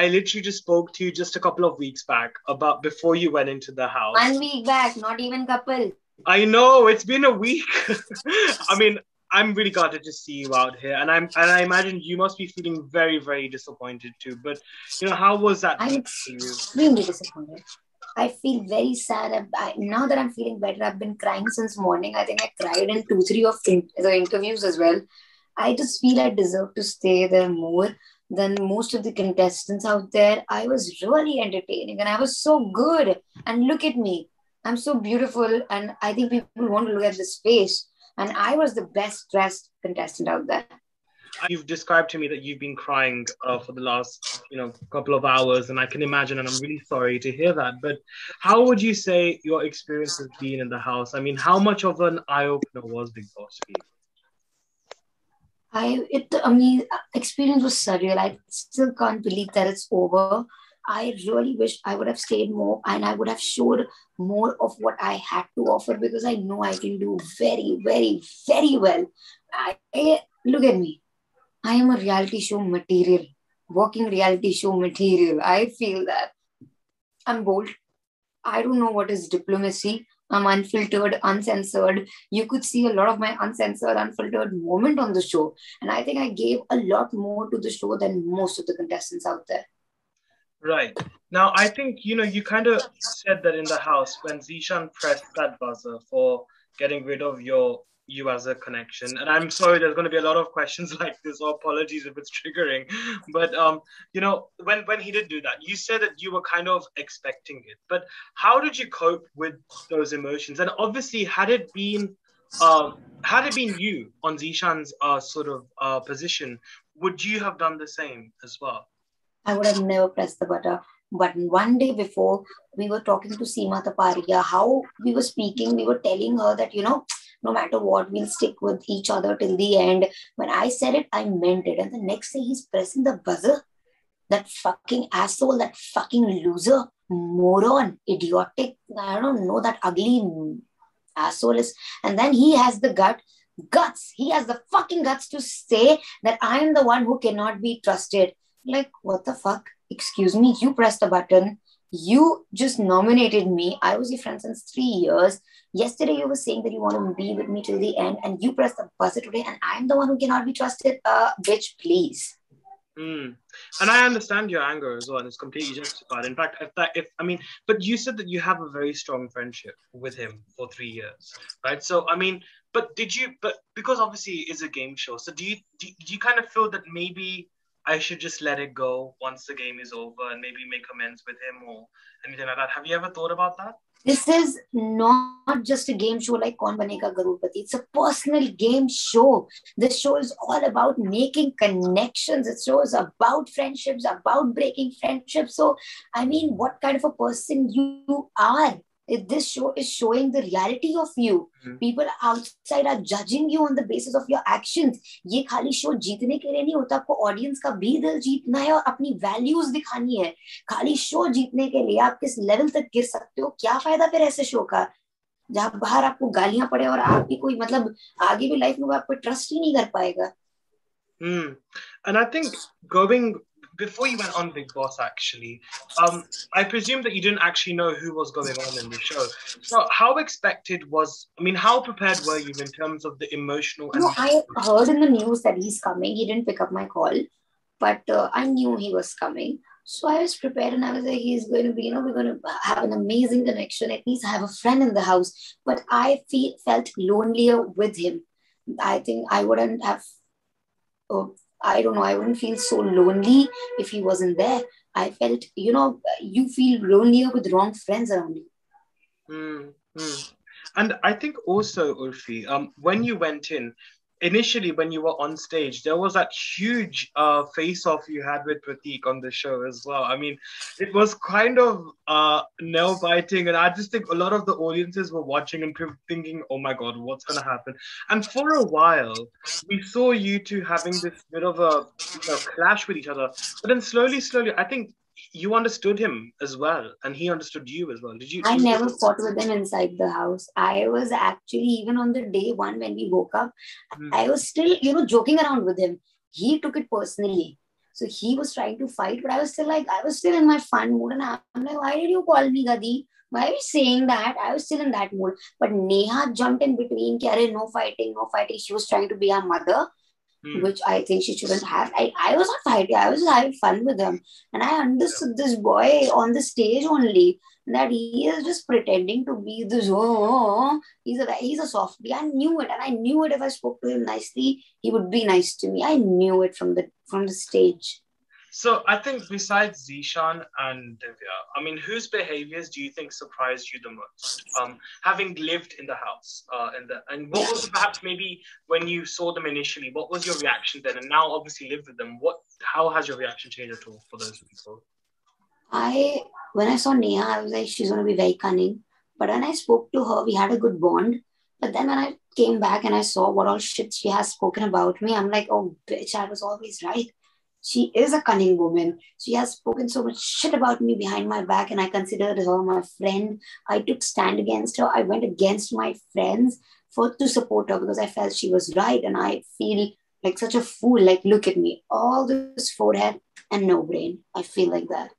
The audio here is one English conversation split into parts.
I literally just spoke to you just a couple of weeks back about before you went into the house. 1 week back, not even couple. I know it's been a week. I mean, I'm really glad to see you out here, and I imagine you must be feeling very, very disappointed too. But how was that I'm week for you? extremely disappointed. I feel very sad. Now that I'm feeling better, I've been crying since morning. I think I cried in two, three of the interviews as well. I just feel I deserve to stay there more than most of the contestants out there. I was really entertaining and I was so good. And look at me. I'm so beautiful. And I think people want to look at this face. And I was the best dressed contestant out there. You've described to me that you've been crying for the last couple of hours, and I can imagine, and I'm really sorry to hear that. But how would you say your experience has been in the house? I mean, how much of an eye opener was Big Boss for you? Experience was surreal. I still can't believe that it's over. I really wish I would have stayed more and I would have showed more of what I had to offer because I know I can do very, very, very well. Look at me. I am a reality show material, walking reality show material. I feel that I'm bold. I don't know what is diplomacy. I'm unfiltered, uncensored. You could see a lot of my uncensored, unfiltered moment on the show. And I think I gave a lot more to the show than most of the contestants out there. Right. Now, I think, you kind of said that in the house when Zishan pressed that buzzer for getting rid of you as a connection. And I'm sorry, there's going to be a lot of questions like this, or apologies if it's triggering. But, when he did do that, you said that you were kind of expecting it. But how did you cope with those emotions? And obviously, had it been you on Zishan's sort of position, would you have done the same as well? I would have never pressed the button. One day before, we were talking to Seema Taparia, how we were speaking, we were telling her that, no matter what, we'll stick with each other till the end. When I said it, I meant it. And the next day, he's pressing the buzzer. That fucking asshole, that fucking loser, moron, idiotic, I don't know, that ugly asshole is. And then he has the guts. He has the fucking guts to say that I am the one who cannot be trusted. Like, what the fuck? Excuse me, you pressed the button. You just nominated me. I was your friend since 3 years. Yesterday, you were saying that you want to be with me till the end, and you pressed the buzzer today, and I'm the one who cannot be trusted. Bitch, please. And I understand your anger as well, and it's completely justified. In fact, but you said that you have a very strong friendship with him for 3 years, right? So, but because obviously it's a game show, so do you kind of feel that maybe I should just let it go once the game is over and maybe make amends with him or anything like that? Have you ever thought about that? This is not just a game show like Kaun Banega Crorepati. It's a personal game show. This show is all about making connections. It shows about friendships, about breaking friendships. So, what kind of a person you are? This show is showing the reality of you. People outside are judging you on the basis of your actions. ये खाली show जीतने के लिए नहीं होता, आपको audience का भी दिल जीतना है और अपनी वैल्यूज दिखानी है. खाली शो जीतने के लिए आप किस लेवल तक गिर सकते हो, क्या फायदा फिर ऐसे शो का जहां बाहर आपको गालियां पड़े और आप भी कोई आगे भी लाइफ में आपको ट्रस्ट ही नहीं कर पाएगा. And I think before you went on Big Boss, actually, I presume that you didn't actually know who was going on in the show. So how how prepared were you in terms of the emotional? No, I heard in the news that he's coming. He didn't pick up my call, but I knew he was coming. So I was prepared and I was like, he's going to be, we're going to have an amazing connection. At least I have a friend in the house. But I felt lonelier with him. I think I wouldn't have I don't know, I wouldn't feel so lonely if he wasn't there. I felt, you feel lonelier with wrong friends around you. And I think also, Urfi, when you went in, initially when you were on stage, there was that huge face-off you had with Pratik on the show as well. It was kind of nail-biting, and I just think a lot of the audiences were watching and thinking, oh my God, what's going to happen? And for a while, we saw you two having this bit of a clash with each other. But then slowly, I think you understood him as well, and he understood you as well. Did you? I never fought with him inside the house. I was actually, even on the day one when we woke up, I was still, joking around with him. He took it personally. So he was trying to fight, but I was still in my fun mood. And I'm like, why did you call me Gadi? Why are you saying that? I was still in that mood. But Neha jumped in between. No fighting, no fighting. She was trying to be our mother, which I think she shouldn't have. I was not fighting. I was just having fun with him. And I understood this boy on the stage only, that he is just pretending to be this, he's a softie. I knew it. And I knew it, if I spoke to him nicely, he would be nice to me. I knew it from the stage. So I think besides Zishan and Divya, I mean, whose behaviors do you think surprised you the most? Having lived in the house, and what was perhaps maybe when you saw them initially, what was your reaction then? And now obviously live with them. How has your reaction changed at all for those people? When I saw Neha, I was like, she's gonna be very cunning. But when I spoke to her, we had a good bond. But then when I came back and I saw what all shit she has spoken about me, I'm like, oh bitch, I was always right. She is a cunning woman. She has spoken so much shit about me behind my back, and I considered her my friend. I took stand against her. I went against my friends to support her because I felt she was right, and I feel like such a fool. Like, look at me, all this forehead and no brain. I feel like that.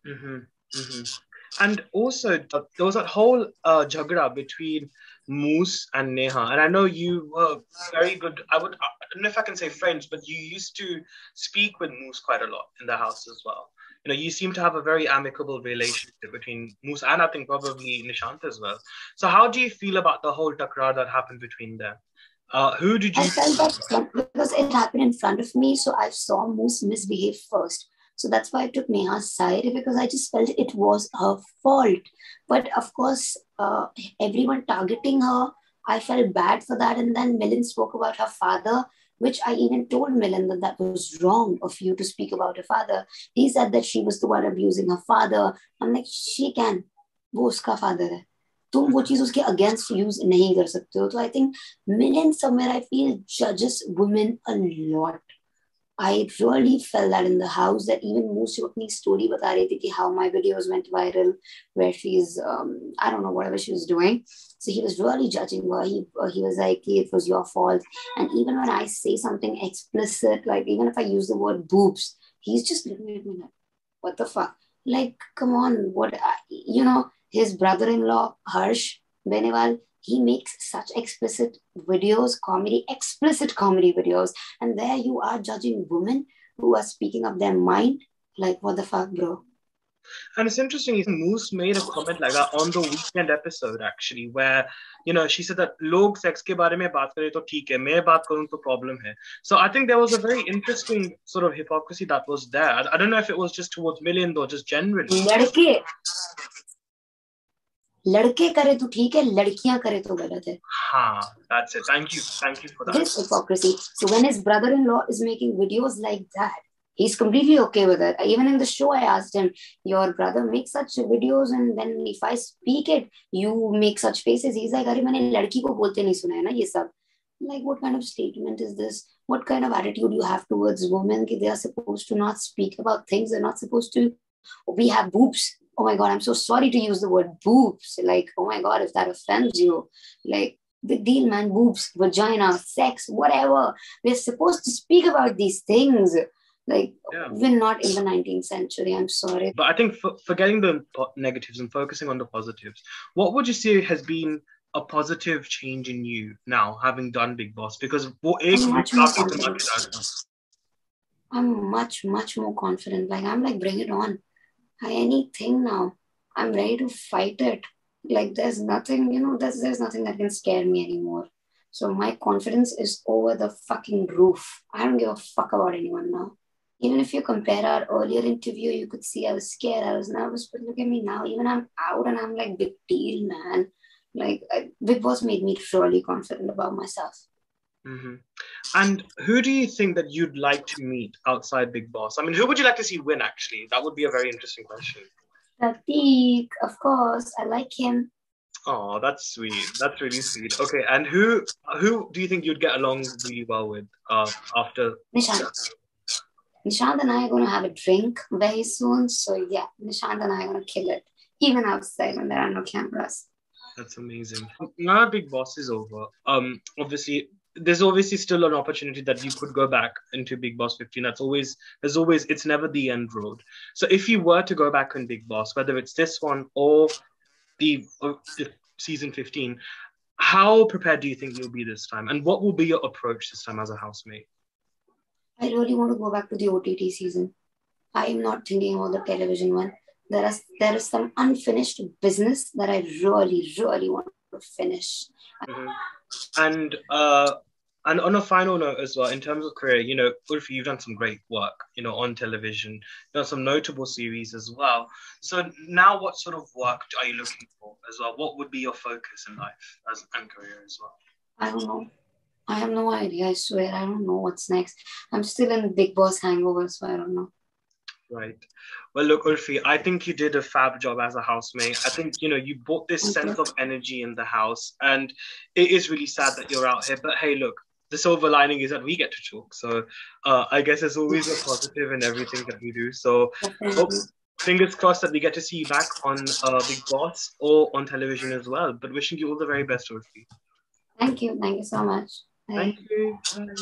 Mm-hmm. Mm-hmm. And also, there was that whole jhagda between Moose and Neha. And I know you were very good. I don't know if I can say friends, but you used to speak with Moose quite a lot in the house as well. You know, you seem to have a very amicable relationship between Moose and I think probably Nishant as well. So how do you feel about the whole takrar that happened between them? Who did you... I felt that because it happened in front of me, so I saw Moose misbehave first. So that's why I took Neha's side, because I just felt it was her fault. But of course, everyone targeting her, I felt bad for that. And then Milind spoke about her father, which I even told Milind that was wrong of you to speak about her father. He said that she was the one abusing her father. I'm like, she can. वो उसका father है. तुम वो चीज उसके against use नहीं कर सकते हो. तो I think Milind somewhere I feel judges women a lot. I really felt that in the house, that even Moose अपनी story बता रही थी कि how my videos went viral, where she's I don't know, whatever she was doing. So he was really judging her. He was like, hey, it was your fault. And even when I say something explicit, like even if I use the word boobs, he's just looking at me like, what the fuck? Like, come on, his brother-in-law Harsh Benewal, he makes such explicit comedy videos, and there you are judging women who are speaking up their mind. Like, what the fuck, bro? And it's interesting, Moose made a comment like that on the weekend episode, actually, where, she said that log sex ke bare mein baat kare to theek hai, main baat karun to problem hai. So I think there was a very interesting sort of hypocrisy that was there. I don't know if it was just towards Milind or just generally. लड़के करे तो ठीक है, लड़कियां करे तो गलत है. हाँ, that's it. Thank you for that. This hypocrisy. So when his brother-in-law is making videos like that, he's completely okay with it. Even in the show, I asked him, your brother makes such videos, and then if I speak it, you make such faces. He's like, अरे मैंने लड़की को बोलते नहीं सुना है ना ये सब. Like, what kind of statement is this? What kind of attitude you have towards women? They are supposed to not speak about things. They're not supposed to. We have boobs. Oh my God, I'm so sorry to use the word boobs. Like, oh my God, if that offends you. Like, big deal, man. Boobs, vagina, sex, whatever. We're supposed to speak about these things. Like, we're not in the 19th century. I'm sorry. But I think forgetting the negatives and focusing on the positives, what would you say has been a positive change in you now, having done Bigg Boss? Because I'm much, much more confident. Like, I'm like, bring it on. Anything now. I'm ready to fight it. Like, there's nothing, there's nothing that can scare me anymore. So my confidence is over the fucking roof. I don't give a fuck about anyone now. Even if you compare our earlier interview, you could see I was scared, I was nervous, but look at me now. Even I'm out and I'm like, big deal, man. Like, Bigg Boss made me truly confident about myself. Mm-hmm. And who do you think that you'd like to meet outside Bigg Boss? I mean, who would you like to see win, actually? That would be a very interesting question. Prateek, of course. I like him. Oh, that's sweet. That's really sweet. Okay, and who do you think you'd get along really well with after? Nishant. Nishant and I are going to have a drink very soon. So yeah, Nishant and I are going to kill it. Even outside when there are no cameras. That's amazing. Now Bigg Boss is over. Obviously, there's obviously still an opportunity that you could go back into Big Boss 15. There's always, it's never the end road. So if you were to go back on Big Boss, whether it's this one or the season 15, how prepared do you think you'll be this time? And what will be your approach this time as a housemate? I really want to go back to the OTT season. I am not thinking about the television one. There is some unfinished business that I really, really want to finish. Mm-hmm. And on a final note as well, in terms of career, Urfi, you've done some great work, on television, done some notable series as well. So now what sort of work are you looking for as well? What would be your focus in life and career as well? I don't know. I have no idea. I swear, I don't know what's next. I'm still in Big Boss hangover, so I don't know. Right. Well, look, Urfi, I think you did a fab job as a housemate. I think, you brought this sense of energy in the house, and it is really sad that you're out here. But hey, look, the silver lining is that we get to talk. So I guess there's always a positive in everything that we do. So fingers crossed that we get to see you back on Big Boss or on television as well. But wishing you all the very best, Urfi. Thank you. Thank you so much. Bye. Thank you. Bye.